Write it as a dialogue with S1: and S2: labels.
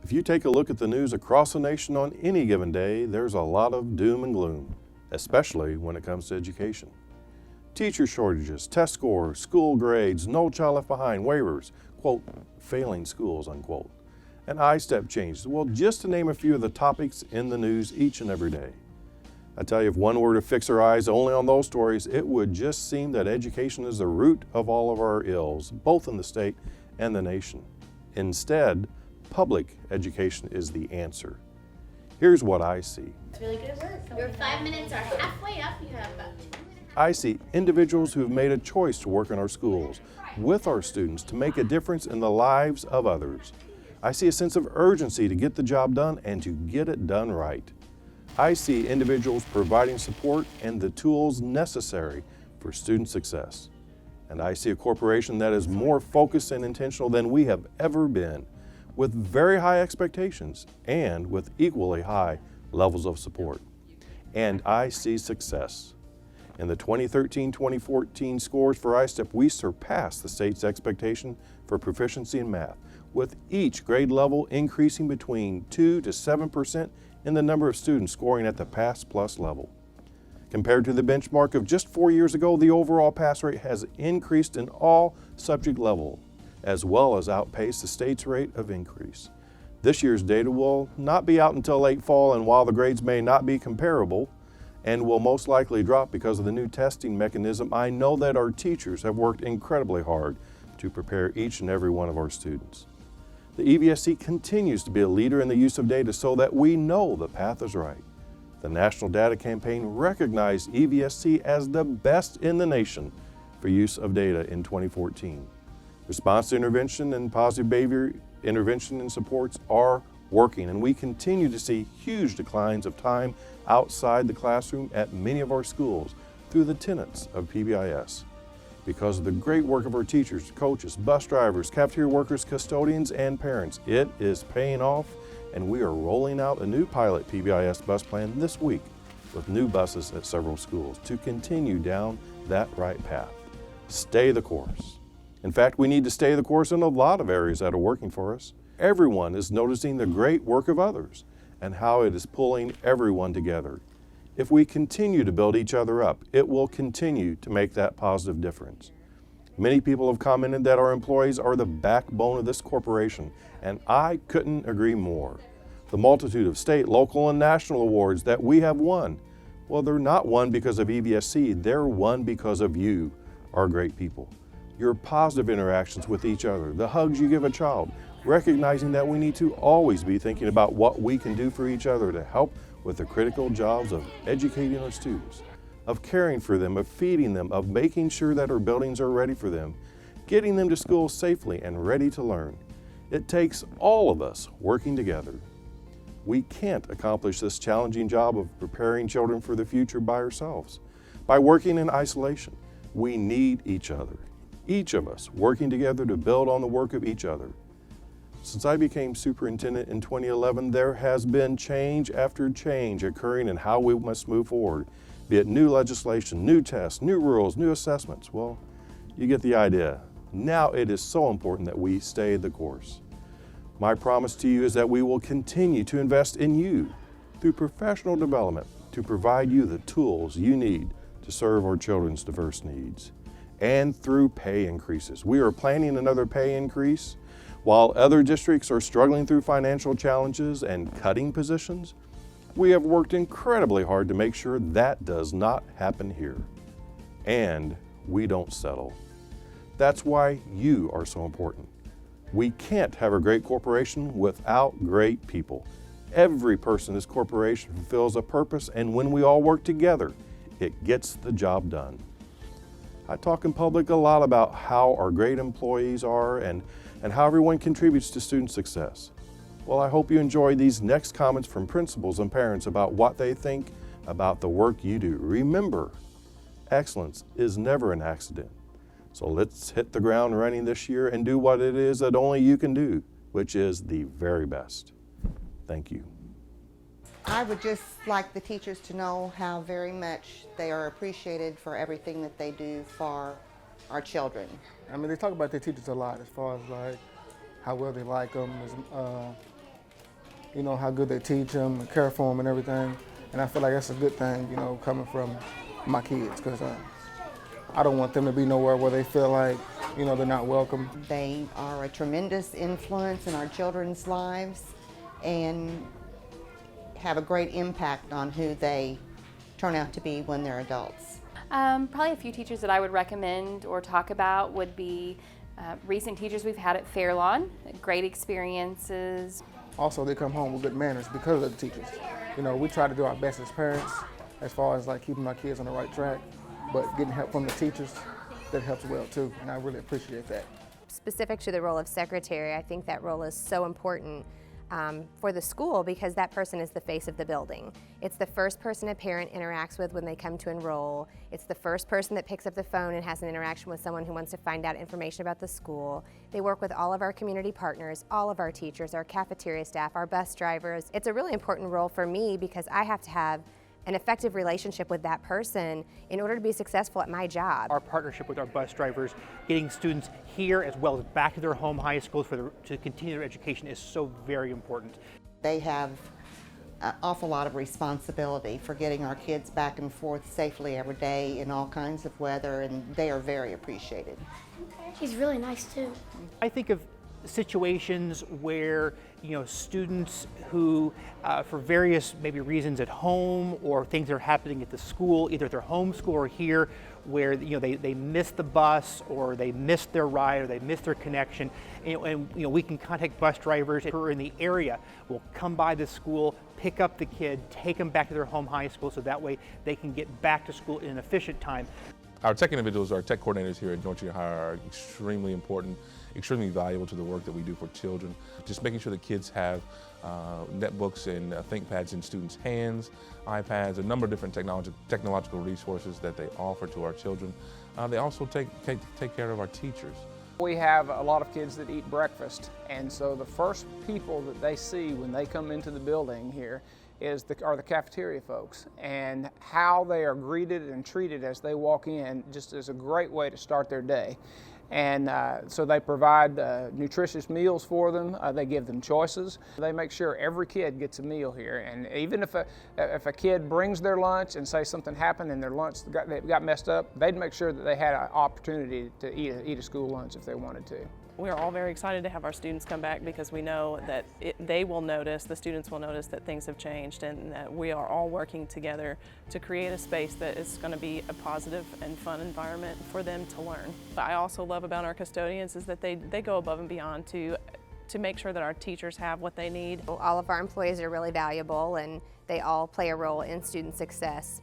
S1: If you take a look at the news across the nation on any given day, there's a lot of doom and gloom, especially when it comes to education. Teacher shortages, test scores, school grades, no child left behind, waivers, quote, failing schools, unquote, and I-step changes. Well, just to name a few of the topics in the news each and every day. I tell you, if one were to fix our eyes only on those stories, it would just seem that education is the root of all of our ills, both in the state and the nation. Instead, public education is the answer. Here's what I see.
S2: It's really good work. Your 5 minutes are halfway up. You have about 2 minutes.
S1: I see individuals who have made a choice to work in our schools, with our students, to make a difference in the lives of others. I see a sense of urgency to get the job done and to get it done right. I see individuals providing support and the tools necessary for student success. And I see a corporation that is more focused and intentional than we have ever been, with very high expectations and with equally high levels of support. And I see success. In the 2013-2014 scores for I-STEP, we surpassed the state's expectation for proficiency in math, with each grade level increasing between 2 to 7% in the number of students scoring at the Pass Plus level. Compared to the benchmark of just 4 years ago, the overall pass rate has increased in all subject levels, as well as outpaced the state's rate of increase. This year's data will not be out until late fall, and while the grades may not be comparable and will most likely drop because of the new testing mechanism, I know that our teachers have worked incredibly hard to prepare each and every one of our students. The EVSC continues to be a leader in the use of data so that we know the path is right. The National Data Campaign recognized EVSC as the best in the nation for use of data in 2014. Response to intervention and positive behavior intervention and supports are working, and we continue to see huge declines of time outside the classroom at many of our schools through the tenets of PBIS. Because of the great work of our teachers, coaches, bus drivers, cafeteria workers, custodians, and parents, it is paying off, and we are rolling out a new pilot PBIS bus plan this week with new buses at several schools to continue down that right path. Stay the course. In fact, we need to stay the course in a lot of areas that are working for us. Everyone is noticing the great work of others and how it is pulling everyone together. If we continue to build each other up, it will continue to make that positive difference. Many people have commented that our employees are the backbone of this corporation, and I couldn't agree more. The multitude of state, local, and national awards that we have won, well, they're not won because of EVSC, they're won because of you, our great people. Your positive interactions with each other, the hugs you give a child, recognizing that we need to always be thinking about what we can do for each other to help with the critical jobs of educating our students, of caring for them, of feeding them, of making sure that our buildings are ready for them, getting them to school safely and ready to learn. It takes all of us working together. We can't accomplish this challenging job of preparing children for the future by ourselves. By working in isolation, we need each other. Each of us working together to build on the work of each other. Since I became superintendent in 2011, there has been change after change occurring in how we must move forward, be it new legislation, new tests, new rules, new assessments. Well, you get the idea. Now it is so important that we stay the course. My promise to you is that we will continue to invest in you through professional development to provide you the tools you need to serve our children's diverse needs. And through pay increases. We are planning another pay increase. While other districts are struggling through financial challenges and cutting positions, we have worked incredibly hard to make sure that does not happen here. And we don't settle. That's why you are so important. We can't have a great corporation without great people. Every person in this corporation fulfills a purpose, and when we all work together, it gets the job done. I talk in public a lot about how our great employees are and how everyone contributes to student success. Well, I hope you enjoy these next comments from principals and parents about what they think about the work you do. Remember, excellence is never an accident. So let's hit the ground running this year and do what it is that only you can do, which is the very best. Thank you.
S3: I would just like the teachers to know how very much they are appreciated for everything that they do for our children.
S4: I mean, they talk about their teachers a lot as far as like how well they like them, you know, how good they teach them and care for them and everything. And I feel like that's a good thing, you know, coming from my kids, because I don't want them to be nowhere where they feel like, you know, they're not welcome.
S3: They are a tremendous influence in our children's lives and have a great impact on who they turn out to be when they're adults.
S5: Probably a few teachers that I would recommend or talk about would be recent teachers we've had at Fairlawn, great experiences.
S4: Also, they come home with good manners because of the teachers. You know, we try to do our best as parents as far as like keeping our kids on the right track, but getting help from the teachers, that helps well too, and I really appreciate that.
S6: Specific to the role of secretary, I think that role is so important for the school because that person is the face of the building. It's the first person a parent interacts with when they come to enroll. It's the first person that picks up the phone and has an interaction with someone who wants to find out information about the school. They work with all of our community partners, all of our teachers, our cafeteria staff, our bus drivers. It's a really important role for me because I have to have an effective relationship with that person in order to be successful at my job.
S7: Our partnership with our bus drivers, getting students here as well as back to their home high schools to continue their education is so very important.
S3: They have an awful lot of responsibility for getting our kids back and forth safely every day in all kinds of weather, and they are very appreciated.
S2: He's really nice too.
S7: I think of situations where, you know, students who for various maybe reasons at home or things that are happening at the school, either at their home school or here, where, you know, they missed the bus or they missed their ride or they missed their connection, and you know, we can contact bus drivers who are in the area. We'll come by the school, pick up the kid, take them back to their home high school so that way they can get back to school in an efficient time.
S8: Our tech individuals, our tech coordinators here at Joint Junior High are extremely important, extremely valuable to the work that we do for children. Just making sure the kids have netbooks and ThinkPads in students' hands, iPads, a number of different technological resources that they offer to our children. They also take care of our teachers.
S9: We have a lot of kids that eat breakfast, and so the first people that they see when they come into the building here are the cafeteria folks, and how they are greeted and treated as they walk in just is a great way to start their day. And so they provide nutritious meals for them. They give them choices. They make sure every kid gets a meal here. And even if a kid brings their lunch and say something happened and their lunch got messed up, they'd make sure that they had an opportunity to eat a school lunch if they wanted to.
S10: We are all very excited to have our students come back because we know that they will notice, the students will notice that things have changed and that we are all working together to create a space that is going to be a positive and fun environment for them to learn. What I also love about our custodians is that they go above and beyond to make sure that our teachers have what they need.
S6: All of our employees are really valuable and they all play a role in student success.